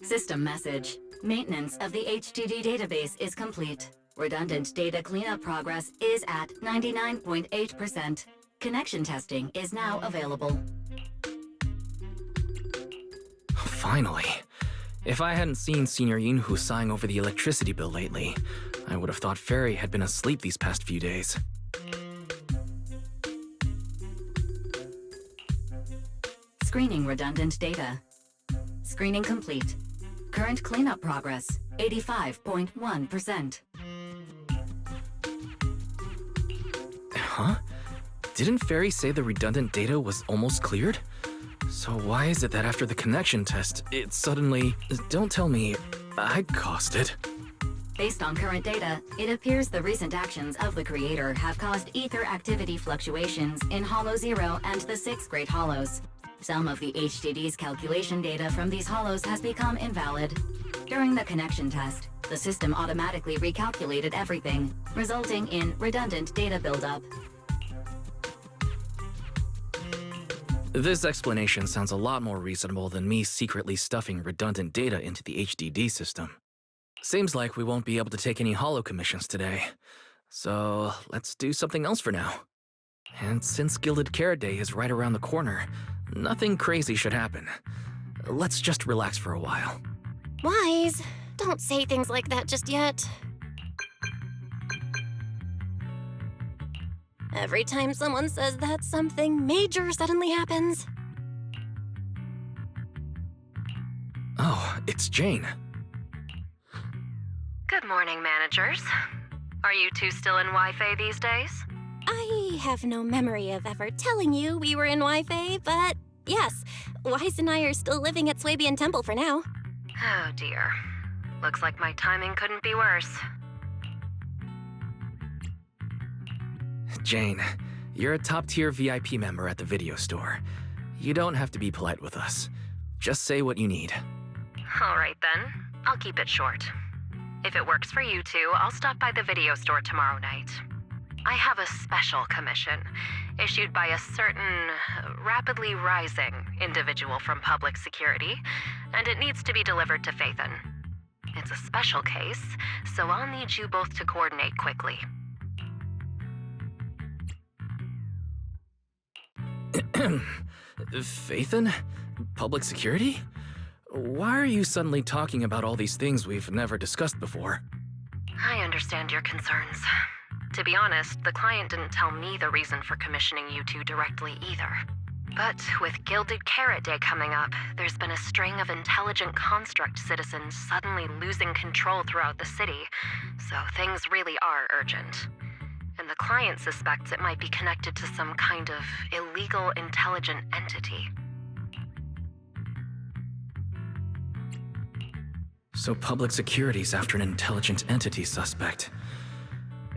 System message. Maintenance of the HDD database is complete. Redundant data cleanup progress is at 99.8%. Connection testing is now available. Finally. If I hadn't seen Senior Yinhu sighing over the electricity bill lately, I would have thought Fairy had been asleep these past few days. Screening redundant data. Screening complete. Current cleanup progress, 85.1%. Huh? Didn't Fairy say the redundant data was almost cleared? So why is it that after the connection test, it suddenly... Don't tell me I caused it. Based on current data, it appears the recent actions of the creator have caused ether activity fluctuations in Hollow 0 and the 6 Great Hollows. Some of the HDD's calculation data from these hollows has become invalid. During the connection test, the system automatically recalculated everything, resulting in redundant data buildup. This explanation sounds a lot more reasonable than me secretly stuffing redundant data into the HDD system. Seems like we won't be able to take any hollow commissions today. So let's do something else for now. And since Gilded Carrot Day is right around the corner, nothing crazy should happen. Let's just relax for a while. Wise, don't say things like that just yet. Every time someone says that, something major suddenly happens. Oh, it's Jane. Good morning, managers. Are you two still in Wi-Fi these days? I have no memory of ever telling you we were in Wi-Fi, but yes, Wise and I are still living at Swabian Temple for now. Oh dear. Looks like my timing couldn't be worse. Jane, you're a top-tier VIP member at the video store. You don't have to be polite with us. Just say what you need. All right then, I'll keep it short. If it works for you two, I'll stop by the video store tomorrow night. I have a special commission issued by a certain rapidly rising individual from public security, and it needs to be delivered to Phaethon. It's a special case, so I'll need you both to coordinate quickly. Phaethon? Public security? Why are you suddenly talking about all these things we've never discussed before? I understand your concerns. To be honest, the client didn't tell me the reason for commissioning you two directly either. But with Gilded Carrot Day coming up, there's been a string of intelligent construct citizens suddenly losing control throughout the city, so things really are urgent. And the client suspects it might be connected to some kind of illegal intelligent entity. So public security's after an intelligent entity suspect.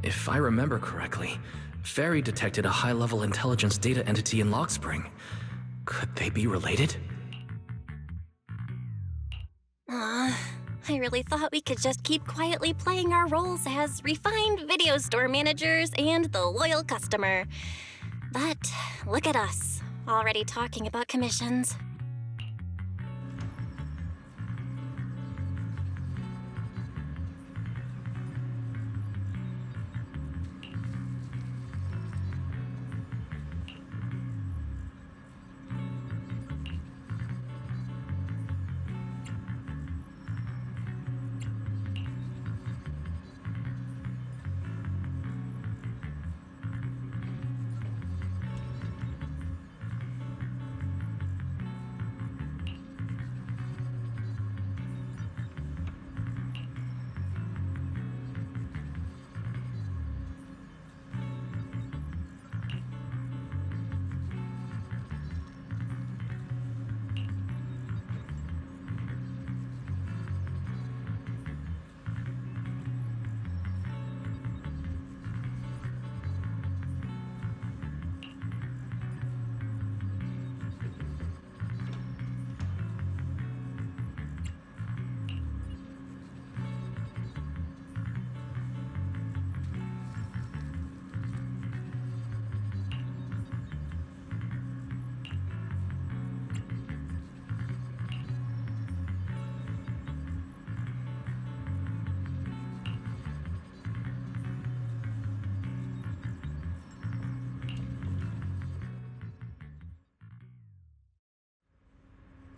If I remember correctly, Fairy detected a high-level intelligence data entity in Lockspring. Could they be related? I really thought we could just keep quietly playing our roles as refined video store managers and the loyal customer. But look at us, already talking about commissions.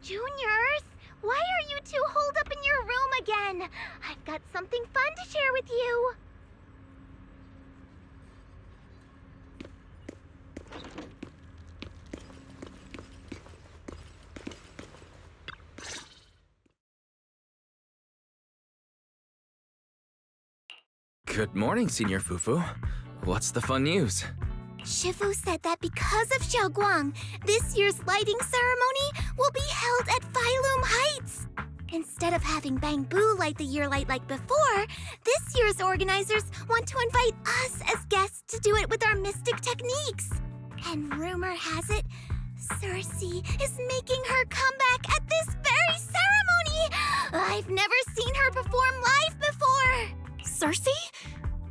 Juniors, why are you two holed up in your room again? I've got something fun to share with you. Good morning, Senior Fufu. What's the fun news? Shifu said that because of Xiaoguang, this year's lighting ceremony will be held at Phylum Heights. Instead of having Bangbu light the year light like before, this year's organizers want to invite us as guests to do it with our mystic techniques. And rumor has it, Cersei is making her comeback at this very ceremony! I've never seen her perform live before! Cersei?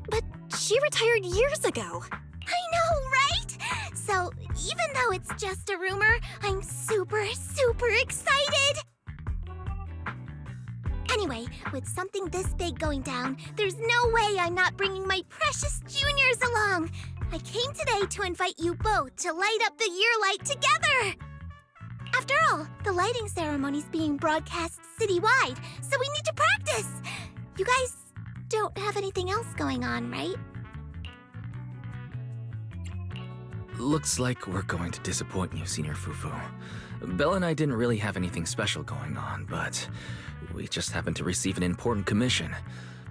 But she retired years ago. I know, right? So, even though it's just a rumor, I'm super excited! Anyway, with something this big going down, there's no way I'm not bringing my precious juniors along! I came today to invite you both to light up the year light together! After all, the lighting ceremony's being broadcast citywide, so we need to practice! You guys don't have anything else going on, right? Looks like we're going to disappoint you, Senior Fufu. Belle and I didn't really have anything special going on, but we just happened to receive an important commission,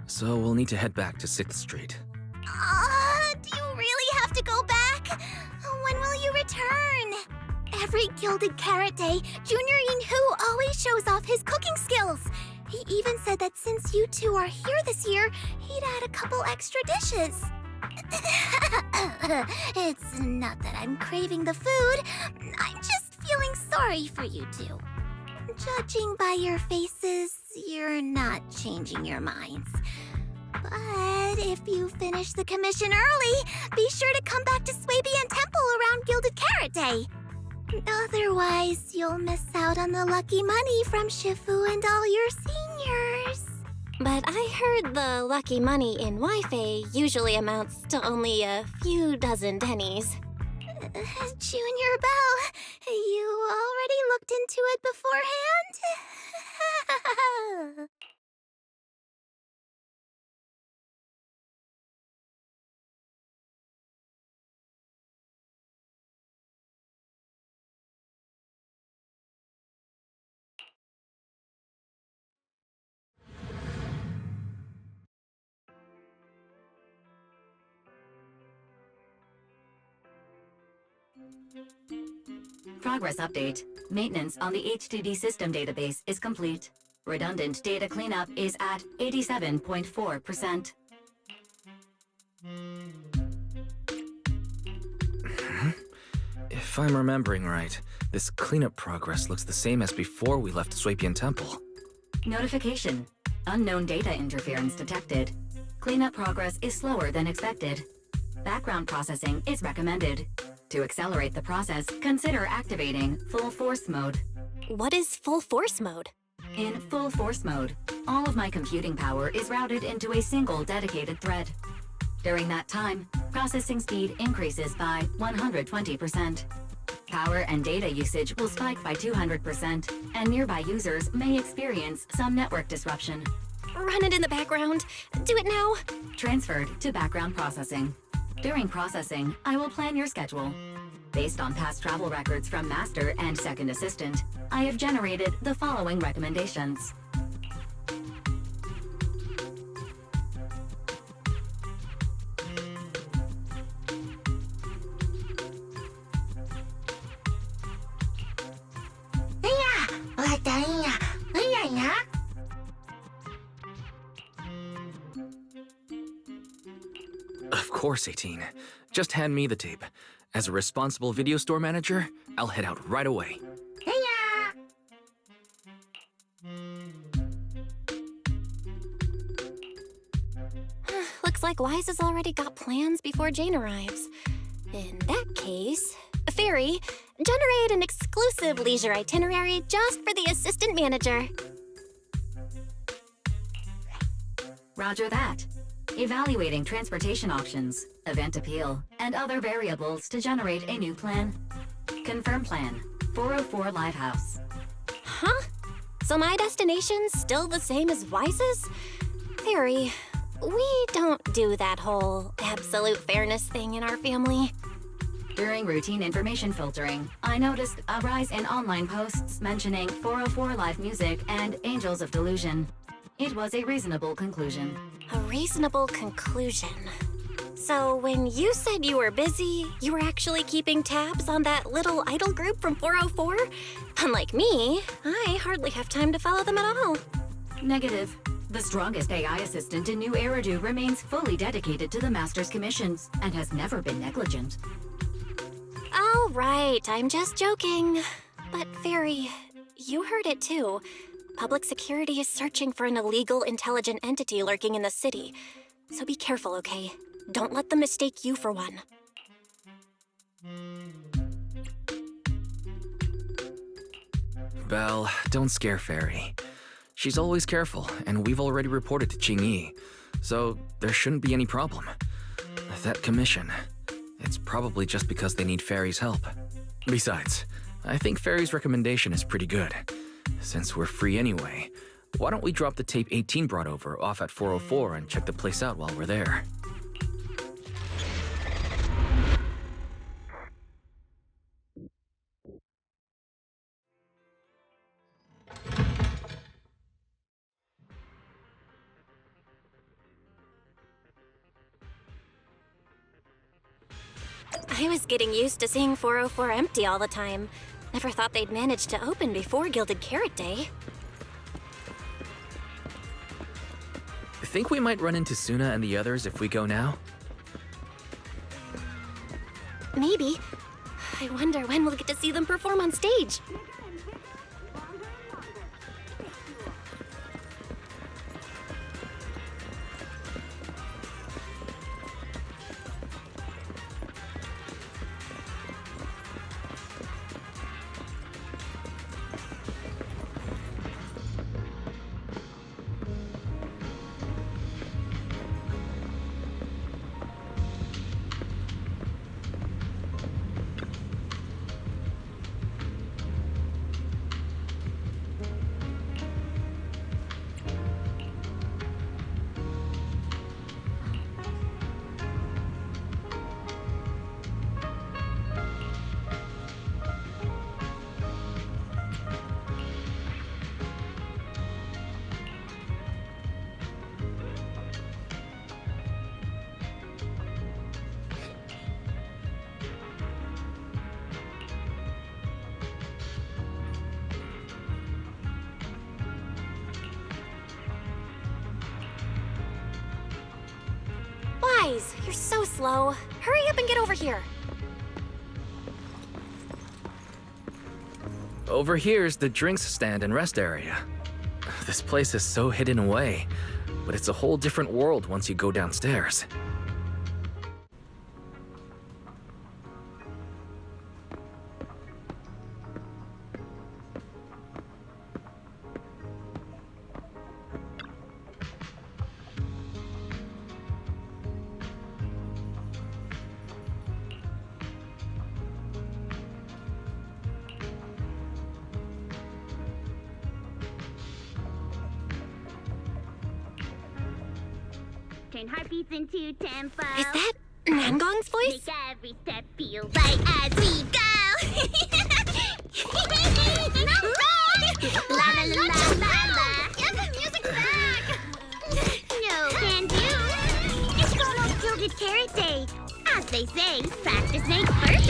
so we'll need to head back to 6th Street. Do you really have to go back? When will you return? Every Gilded Carrot Day, Junior Yinhu always shows off his cooking skills. He even said that since you two are here this year, he'd add a couple extra dishes. It's not that I'm craving the food. I'm just feeling sorry for you two. Judging by your faces, you're not changing your minds. But if you finish the commission early, be sure to come back to Swabian Temple around Gilded Carrot Day. Otherwise, you'll miss out on the lucky money from Shifu and all your seniors. But I heard the lucky money in Wi-Fi usually amounts to only a few dozen pennies. Junior Belle, you already looked into it beforehand? Progress update. Maintenance on the HDD system database is complete. Redundant data cleanup is at 87.4%. If I'm remembering right, this cleanup progress looks the same as before we left Swabian Temple. Notification. Unknown data interference detected. Cleanup progress is slower than expected. Background processing is recommended. To accelerate the process, consider activating full force mode. What is full force mode? In full force mode, all of my computing power is routed into a single dedicated thread. During that time, processing speed increases by 120%. Power and data usage will spike by 200%, and nearby users may experience some network disruption. Run it in the background. Do it now. Transferred to background processing. During processing, I will plan your schedule. Based on past travel records from Master and Second Assistant, I have generated the following recommendations. Of course, 18. Just hand me the tape. As a responsible video store manager, I'll head out right away. Looks like Wise has already got plans before Jane arrives. In that case, Fairy, generate an exclusive leisure itinerary just for the assistant manager. Roger that. Evaluating transportation options, event appeal, and other variables to generate a new plan. Confirm plan. 404 Live House. So my destination's still the same as Wise's? Fairy, we don't do that whole absolute fairness thing in our family. During routine information filtering, I noticed a rise in online posts mentioning 404 live music and Angels of Delusion. It was a reasonable conclusion. A reasonable conclusion. So when you said you were busy, you were actually keeping tabs on that little idol group from 404? Unlike me, I hardly have time to follow them at all. Negative. The strongest AI assistant in New Eridu remains fully dedicated to the Master's commissions and has never been negligent. All right, I'm just joking. But Fairy, you heard it too. Public security is searching for an illegal intelligent entity lurking in the city. So be careful, okay? Don't let them mistake you for one. Belle, don't scare Fairy. She's always careful, and we've already reported to Qingyi, so there shouldn't be any problem. That commission, it's probably just because they need Fairy's help. Besides, I think Fairy's recommendation is pretty good. Since we're free anyway, why don't we drop the tape 18 brought over off at 404 and check the place out while we're there? I was getting used to seeing 404 empty all the time. Never thought they'd manage to open before Gilded Carrot Day. Think we might run into Suna and the others if we go now? Maybe. I wonder when we'll get to see them perform on stage. Wise, you're so slow. Hurry up and get over here. Over here's the drinks stand and rest area. This place is so hidden away, but it's a whole different world once you go downstairs. Turn heartbeats into tempo. Is that Nangong's voice? Make every step feel right as we go. No, la la la la la la. Get the music back. No, can do. It's called Gilded Carrot Day. As they say, practice makes perfect.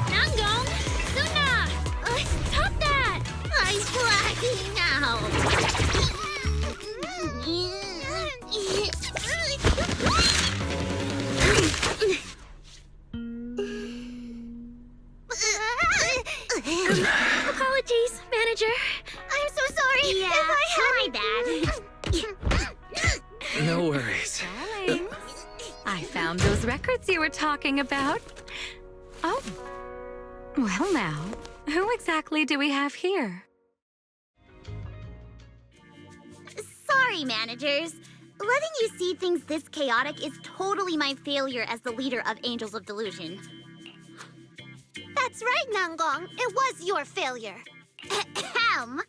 Nangong, Suna, stop that! I'm blacking out. Apologies, manager. I'm so sorry. Yeah, If I my bad. No worries. Darlings, I found those records you were talking about. Oh. Well now, who exactly do we have here? Sorry, managers. letting you see things this chaotic is totally my failure as the leader of Angels of Delusion. That's right, Nangong. It was your failure. Ahem.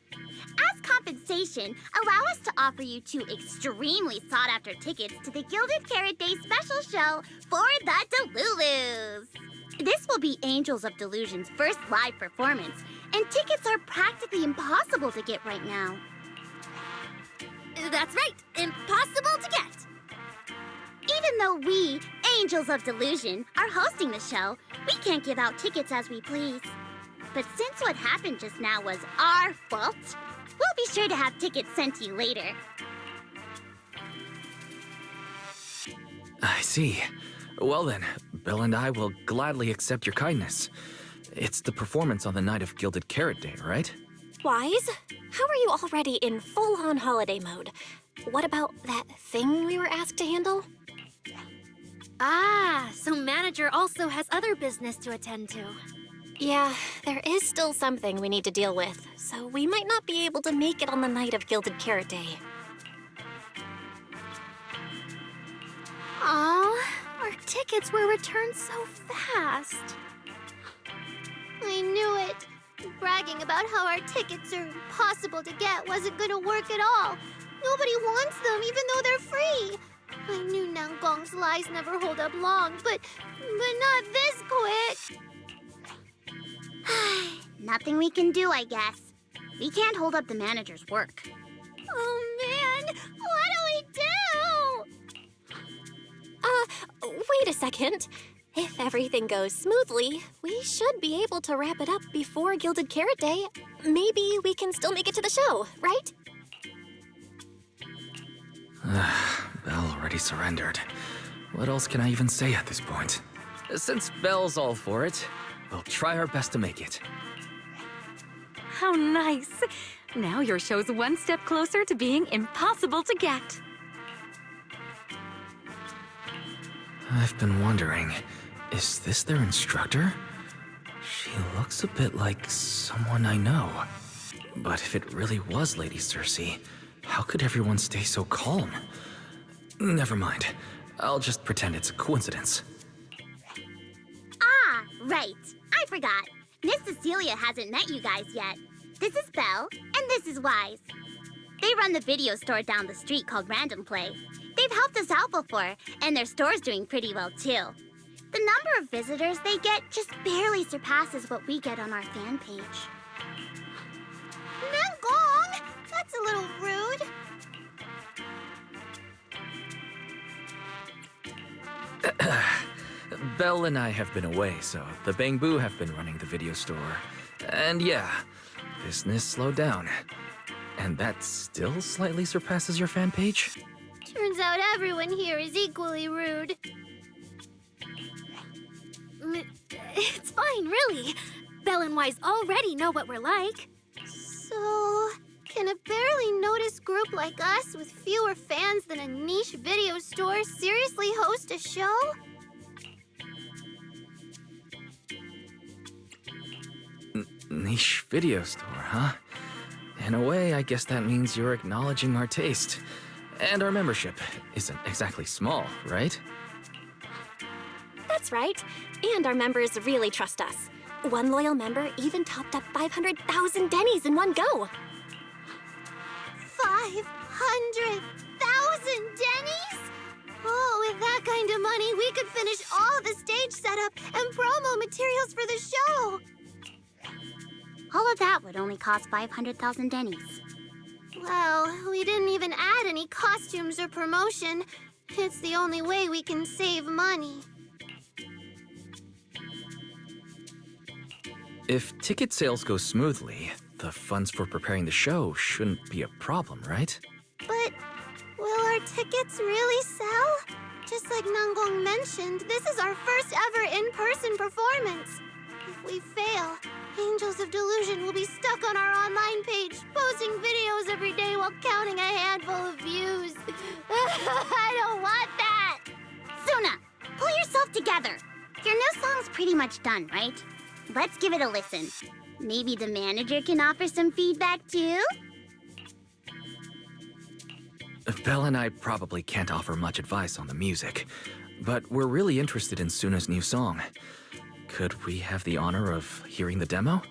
As compensation, allow us to offer you 2 extremely sought-after tickets to the Gilded Carrot Day special show for the Delulus. This will be Angels of Delusion's first live performance, and tickets are practically impossible to get right now. That's right. Impossible to get. Even though we, Angels of Delusion, are hosting the show, we can't give out tickets as we please. But since what happened just now was our fault, we'll be sure to have tickets sent to you later. I see. Well then, Belle and I will gladly accept your kindness. It's the performance on the night of Gilded Carrot Day, right? Wise, how are you already in full-on holiday mode? What about that thing we were asked to handle? Ah, so manager also has other business to attend to. Yeah, there is still something we need to deal with, so we might not be able to make it on the night of Gilded Carrot Day. Aw, our tickets were returned so fast. I knew it. Bragging about how our tickets are impossible to get wasn't gonna work at all. Nobody wants them, even though they're free. I knew Nangong's lies never hold up long, but not this quick. Nothing we can do, I guess. We can't hold up the manager's work. Oh man, what do? Wait a second. If everything goes smoothly, we should be able to wrap it up before Gilded Carrot Day. Maybe we can still make it to the show, right? Belle already surrendered. What else can I even say at this point? Since Belle's all for it, we'll try our best to make it. How nice. Now your show's one step closer to being impossible to get. I've been wondering, is this their instructor? She looks a bit like someone I know. But if it really was Lady Cersei, how could everyone stay so calm? Never mind. I'll just pretend it's a coincidence. Ah, right. I forgot. Miss Cecilia hasn't met you guys yet. This is Belle, and this is Wise. They run the video store down the street called Random Play. They've helped us out before, and their store's doing pretty well too. The number of visitors they get just barely surpasses what we get on our fan page. Nangong! That's a little rude. Belle and I have been away, so the Bangbu have been running the video store. And yeah, business slowed down. And that still slightly surpasses your fan page? Turns out everyone here is equally rude. It's fine, really. Belle and Wise already know what we're like. So, can a barely noticed group like us with fewer fans than a niche video store seriously host a show? Niche video store, huh? In a way, I guess that means you're acknowledging our taste. And our membership isn't exactly small, right? That's right. And our members really trust us. One loyal member even topped up 500,000 Denny's in one go. 500,000 Denny's? Oh, with that kind of money, we could finish all the stage setup and promo materials for the show. All of that would only cost 500,000 Denny's. Well, we didn't even add any costumes or promotion. It's the only way we can save money. If ticket sales go smoothly, the funds for preparing the show shouldn't be a problem, right? But will our tickets really sell? Just like Nangong mentioned, this is our first ever in-person performance. If we fail, Angels of Delusion will be stuck on our online page, posting videos every day while counting a handful of views. I don't want that! Suna, pull yourself together. Your new song's pretty much done, right? Let's give it a listen. Maybe the manager can offer some feedback too? Belle and I probably can't offer much advice on the music, but we're really interested in Suna's new song. Could we have the honor of hearing the demo?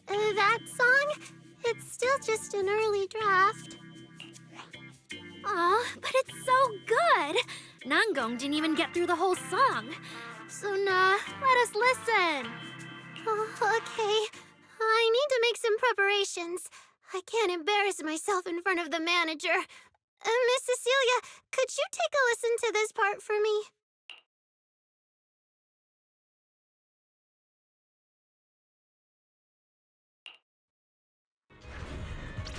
That song? It's still just an early draft. Aw, but it's so good! Nanggong didn't even get through the whole song. Suna, let us listen. Oh, okay. I need to make some preparations. I can't embarrass myself in front of the manager. Miss Cecilia, could you take a listen to this part for me?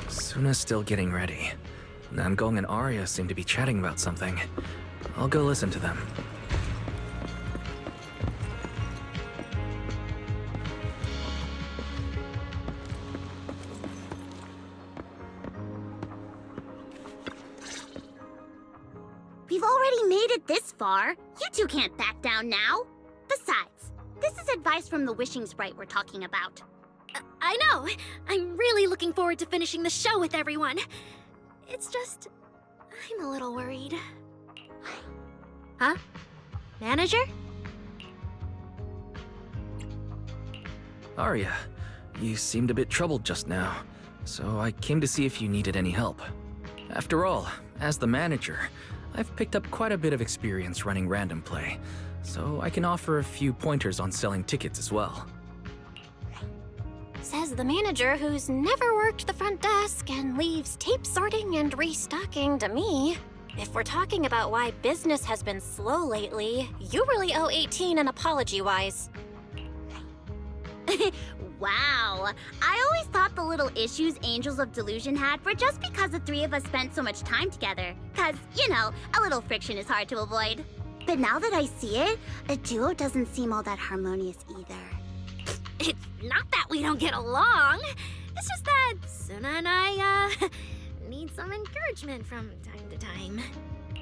Suna's still getting ready. Nanggong and Arya seem to be chatting about something. I'll go listen to them. We've already made it this far. You two can't back down now. Besides, this is advice from the wishing sprite we're talking about. I know! I'm really looking forward to finishing the show with everyone. It's just... I'm a little worried. Huh? Manager? Arya, you seemed a bit troubled just now, so I came to see if you needed any help. After all, as the manager, I've picked up quite a bit of experience running random play, so I can offer a few pointers on selling tickets as well. Says the manager who's never worked the front desk and leaves tape sorting and restocking to me. If we're talking about why business has been slow lately, you really owe 18 an apology-wise. Wow. I always thought the little issues Angels of Delusion had were just because the three of us spent so much time together. Cause, you know, a little friction is hard to avoid. But now that I see it, a duo doesn't seem all that harmonious either. It's not that we don't get along. It's just that Suna and I, need some encouragement from time to time.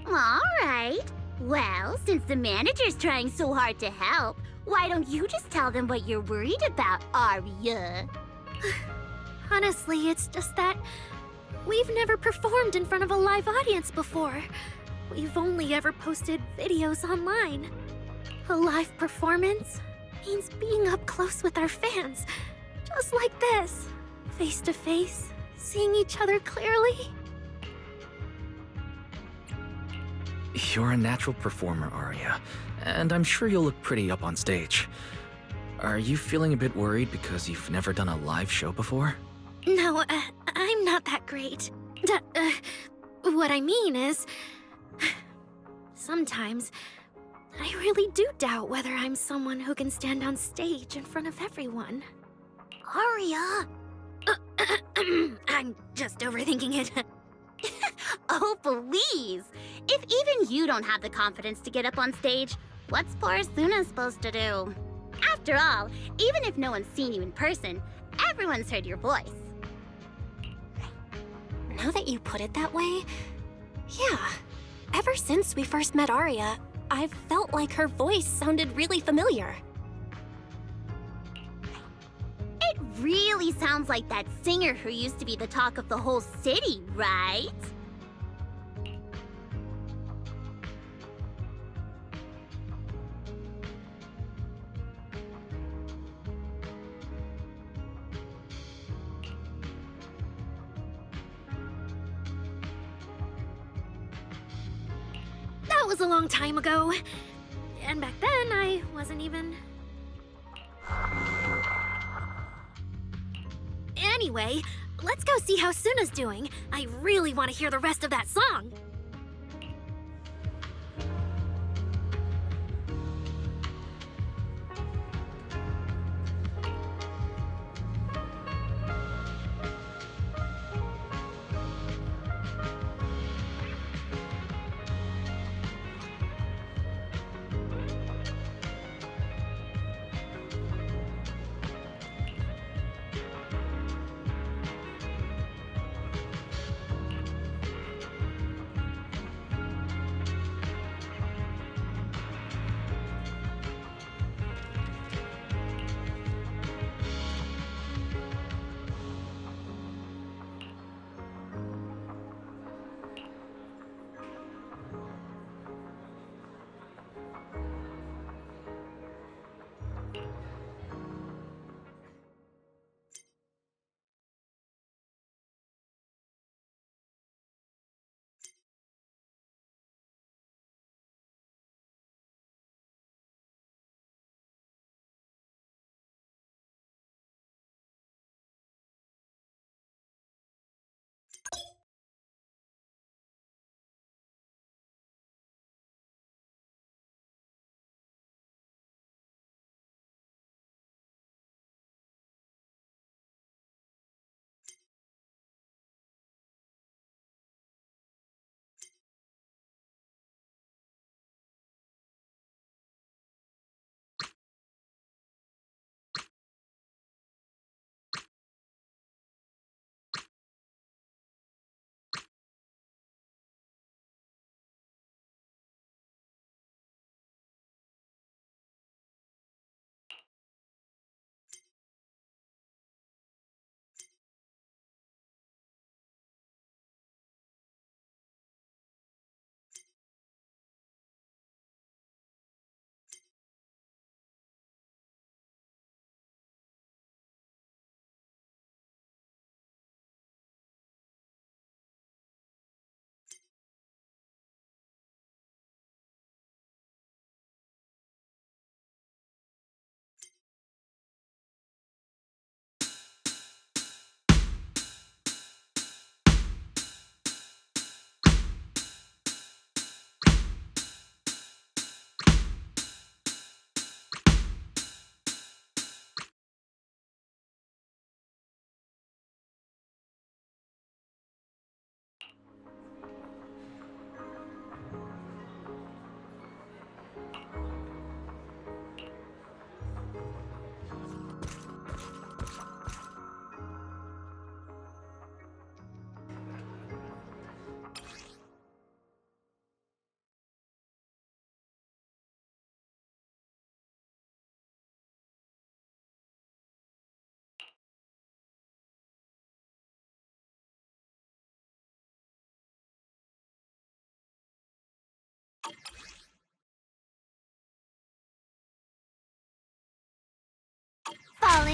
All right. Well, since the manager's trying so hard to help, why don't you just tell them what you're worried about, Arya? Honestly, it's just that we've never performed in front of a live audience before. We've only ever posted videos online. A live performance means being up close with our fans, just like this, face to face, seeing each other clearly. You're a natural performer, Arya, and I'm sure you'll look pretty up on stage. Are you feeling a bit worried because you've never done a live show before? No, I'm not that great. What I mean is, sometimes I really do doubt whether I'm someone who can stand on stage in front of everyone. Arya! I'm just overthinking it. Oh, please! If even you don't have the confidence to get up on stage, what's poor Suna supposed to do? After all, even if no one's seen you in person, everyone's heard your voice. Now that you put it that way, yeah. Ever since we first met Arya, I've felt like her voice sounded really familiar. It really sounds like that singer who used to be the talk of the whole city, right? That was a long time ago. And back then, I wasn't even... Anyway, let's go see how Suna's doing. I really want to hear the rest of that song.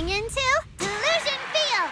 Going into Delusion Field!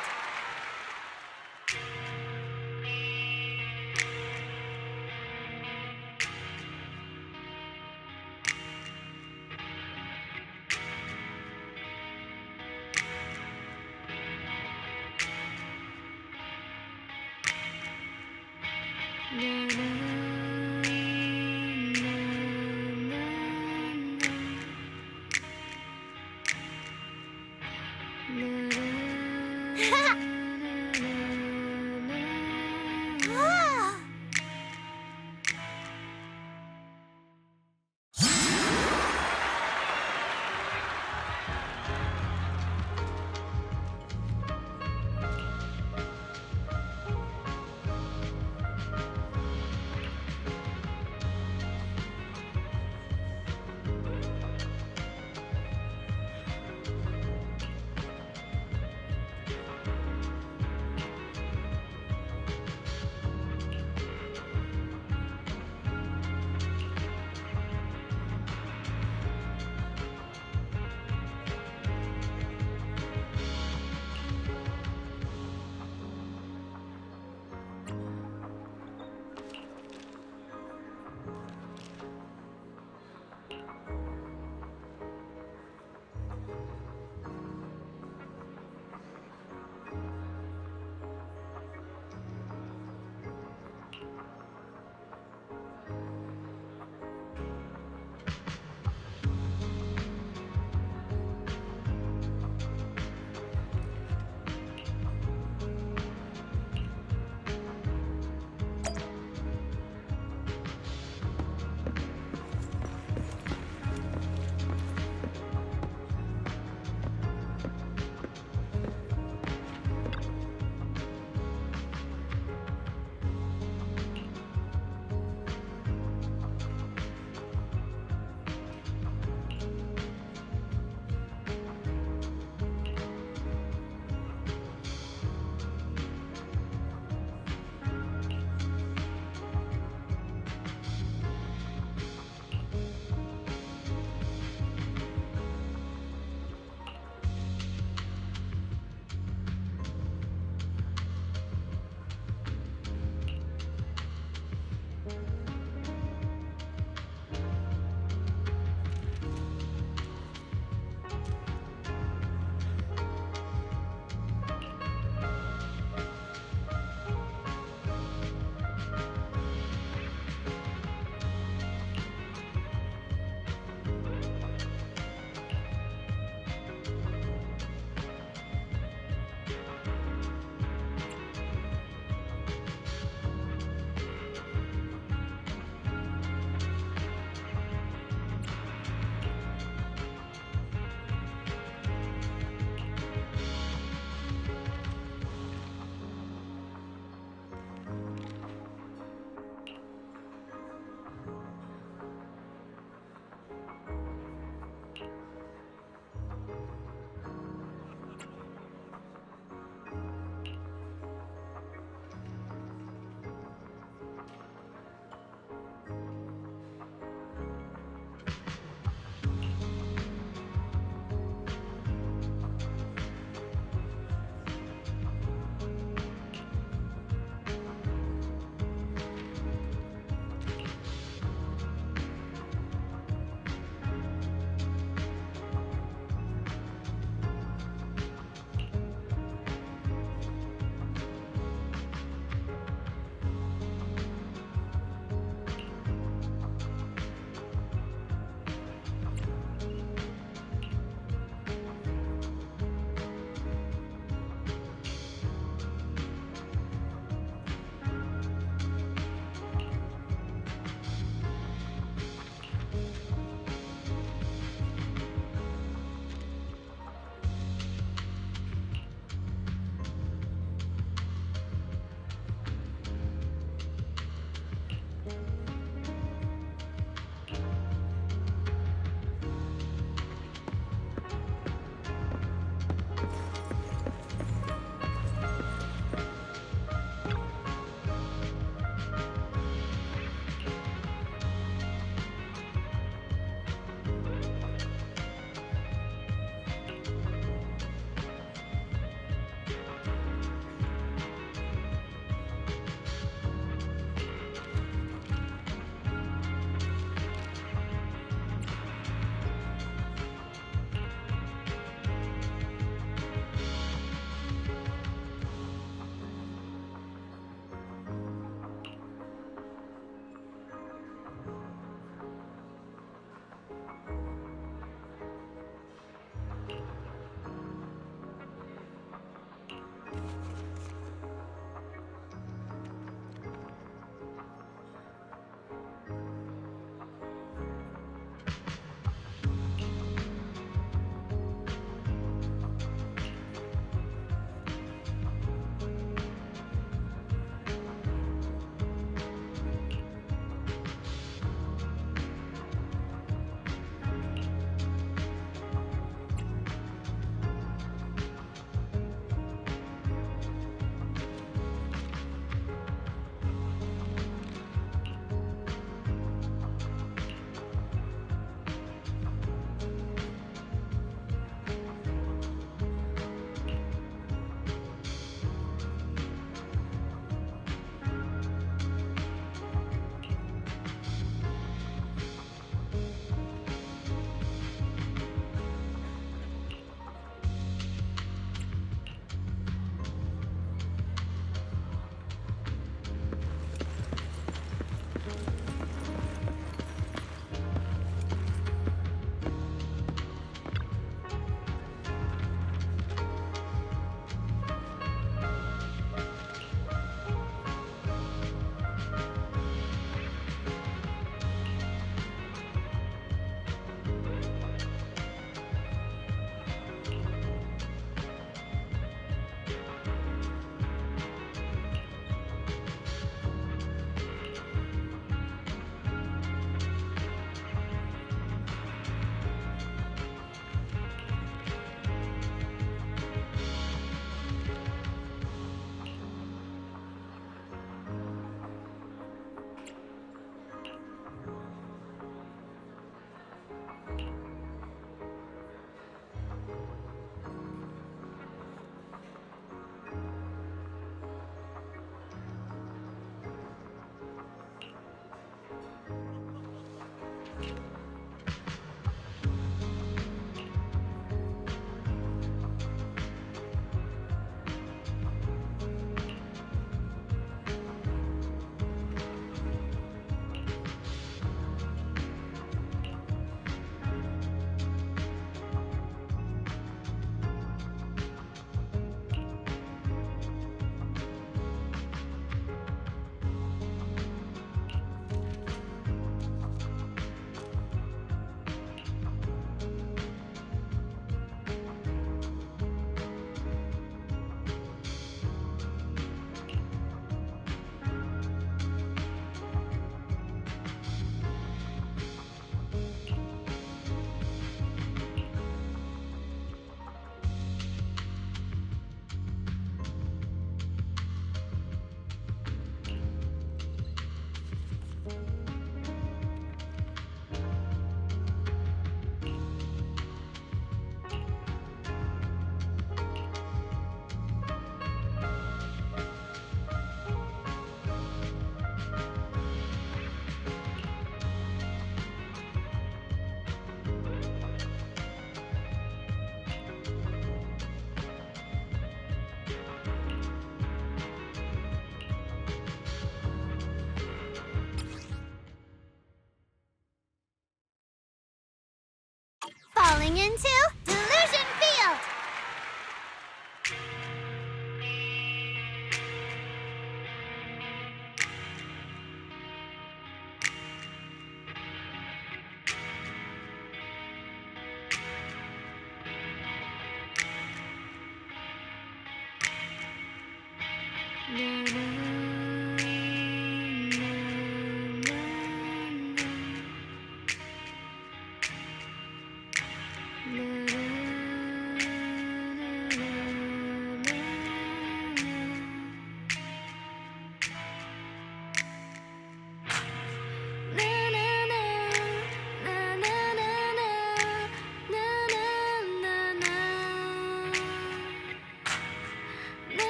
falling into Delusion Field!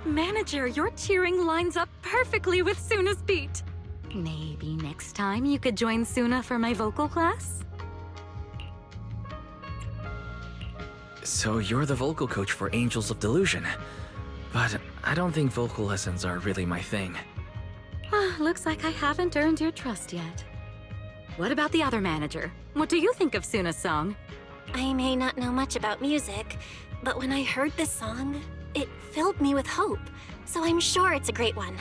Manager, your cheering lines up perfectly with Suna's beat. Maybe next time you could join Suna for my vocal class? So you're the vocal coach for Angels of Delusion. But I don't think vocal lessons are really my thing. Looks like I haven't earned your trust yet. What about the other manager? What do you think of Suna's song? I may not know much about music, but when I heard this song, it filled me with hope. So I'm sure it's a great one.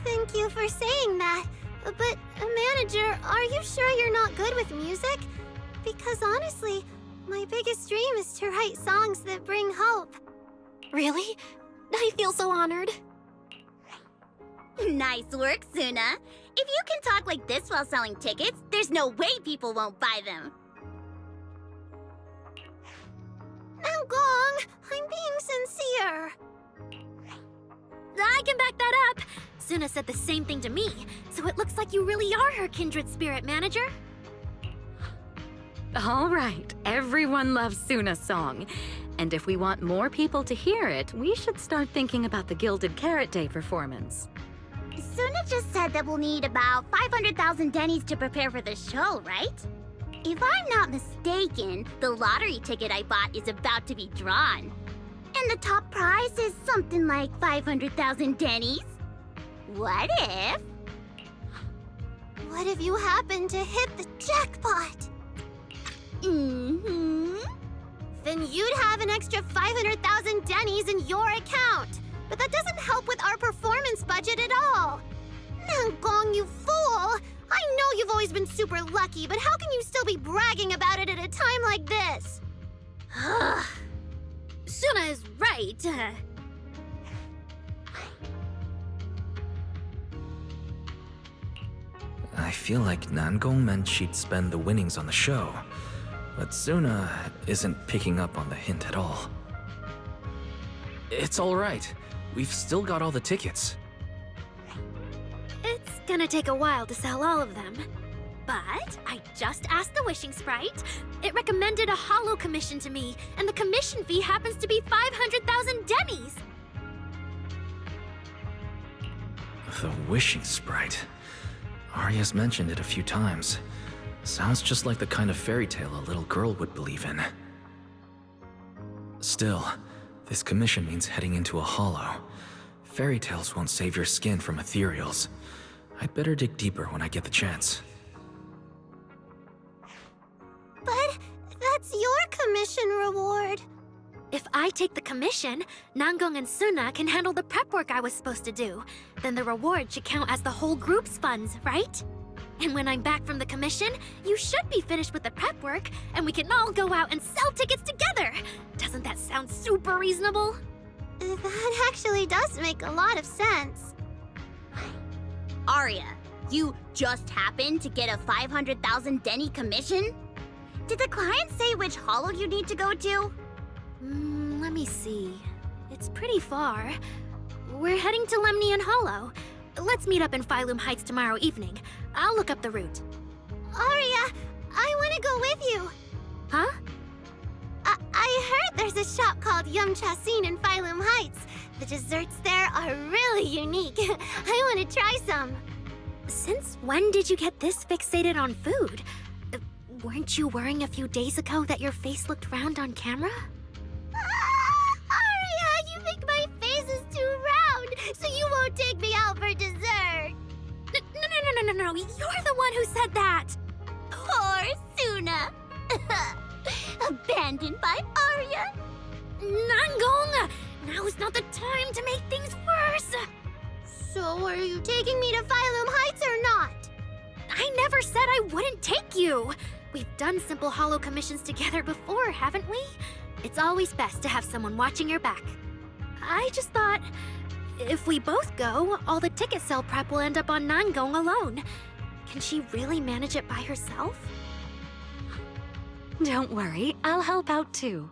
Thank you for saying that. But, manager, are you sure you're not good with music? Because honestly, my biggest dream is to write songs that bring hope. Really? I feel so honored. Nice work, Suna. If you can talk like this while selling tickets, there's no way people won't buy them. Gong, I'm being sincere. I can back that up. Suna said the same thing to me, so it looks like you really are her kindred spirit, manager. All right, everyone loves Suna's song. And if we want more people to hear it, we should start thinking about the Gilded Carrot Day performance. Suna just said that we'll need about 500,000 Dennies to prepare for the show, right? If I'm not mistaken, the lottery ticket I bought is about to be drawn. And the top prize is something like 500,000 Dennies. What if... What if you happen to hit the jackpot? Then you'd have an extra 500,000 Dennies in your account. But that doesn't help with our performance budget at all. Gong, you fool! I know you've always been super lucky, but how can you still be bragging about it at a time like this? Suna is right. I feel like Nangong meant she'd spend the winnings on the show. But Suna isn't picking up on the hint at all. It's all right. We've still got all the tickets. It's gonna take a while to sell all of them. But I just asked the Wishing Sprite. It recommended a holo commission to me, and the commission fee happens to be 500,000 Dennies. The Wishing Sprite. Arya's mentioned it a few times. Sounds just like the kind of fairy tale a little girl would believe in. Still, this commission means heading into a holo. Fairy tales won't save your skin from ethereals. I'd better dig deeper when I get the chance. But that's your commission reward. If I take the commission, Nangong and Suna can handle the prep work I was supposed to do. Then the reward should count as the whole group's funds, right? And when I'm back from the commission, you should be finished with the prep work, and we can all go out and sell tickets together. Doesn't that sound super reasonable? That actually does make a lot of sense. Arya, you just happened to get a 500,000 Denny commission? Did the client say which holo you need to go to? Let me see. It's pretty far. We're heading to Lemnian Hollow. Let's meet up in Phylum Heights tomorrow evening. I'll look up the route. Aria, I want to go with you. Huh? I heard there's a shop called Yum Chasin in Phylum Heights. The desserts there are really unique. I want to try some. Since when did you get this fixated on food? Weren't you worrying a few days ago that your face looked round on camera? Aria, you think my face is too round, so you won't take me out for dessert. No, you're the one who said that! Poor Suna. Abandoned by Aria. Nangong! Now is not the time to make things worse! So are you taking me to Phylum Heights or not? I never said I wouldn't take you! We've done simple holo commissions together before, haven't we? It's always best to have someone watching your back. I just thought, if we both go, all the ticket sale prep will end up on Nangong alone. Can she really manage it by herself? Don't worry, I'll help out too.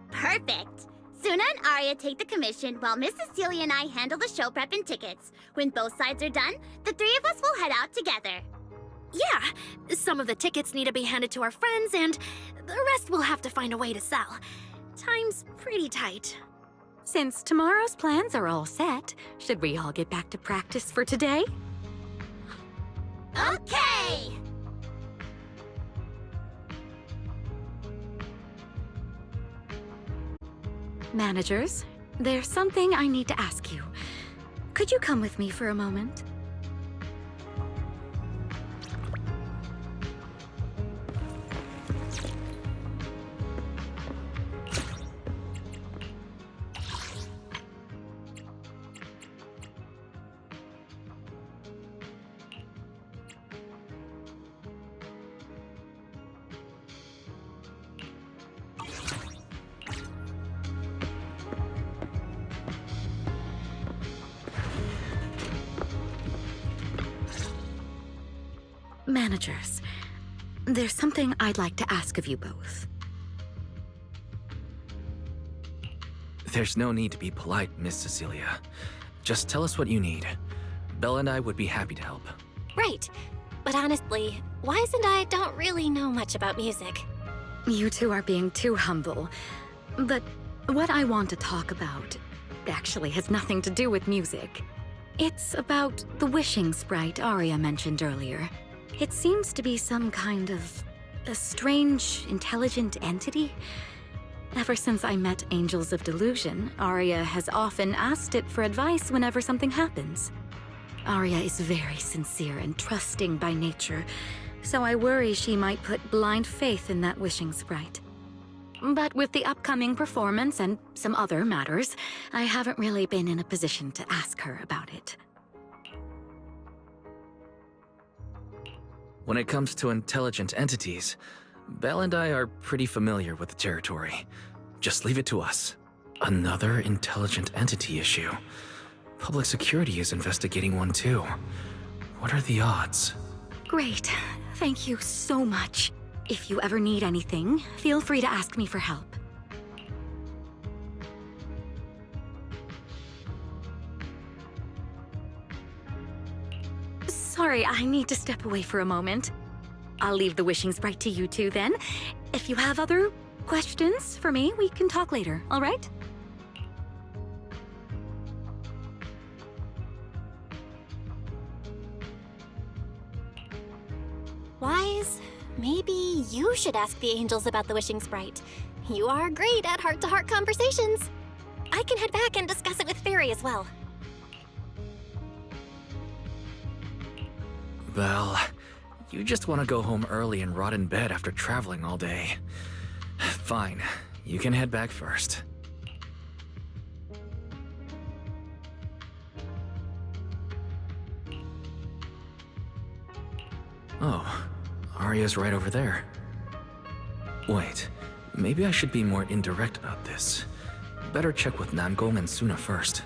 Perfect. Suna and Aria take the commission while Miss Cecilia and I handle the show prep and tickets. When both sides are done, the three of us will head out together. Yeah, some of the tickets need to be handed to our friends, and the rest we'll have to find a way to sell. Time's pretty tight. Since tomorrow's plans are all set, should we all get back to practice for today? Okay! Managers, there's something I need to ask you. Could you come with me for a moment? Managers, there's something I'd like to ask of you both. There's no need to be polite, Miss Cecilia. Just tell us what you need. Belle and I would be happy to help. Right. But honestly, Wise and I don't really know much about music. You two are being too humble. But what I want to talk about actually has nothing to do with music. It's about the wishing sprite Aria mentioned earlier. It seems to be some kind of a strange, intelligent entity. Ever since I met Angels of Delusion, Aria has often asked it for advice whenever something happens. Aria is very sincere and trusting by nature, so I worry she might put blind faith in that wishing sprite. But with the upcoming performance and some other matters, I haven't really been in a position to ask her about it. When it comes to intelligent entities, Belle and I are pretty familiar with the territory. Just leave it to us. Another intelligent entity issue. Public security is investigating one too. What are the odds? Great. Thank you so much. If you ever need anything, feel free to ask me for help. Sorry, I need to step away for a moment. I'll leave the wishing sprite to you two then. If you have other questions for me, we can talk later, all right? Wise, maybe you should ask the angels about the wishing sprite. You are great at heart-to-heart conversations. I can head back and discuss it with Fairy as well. Belle, you just want to go home early and rot in bed after traveling all day. Fine, you can head back first. Oh, Aria's right over there. Wait, maybe I should be more indirect about this. Better check with Nangong and Suna first.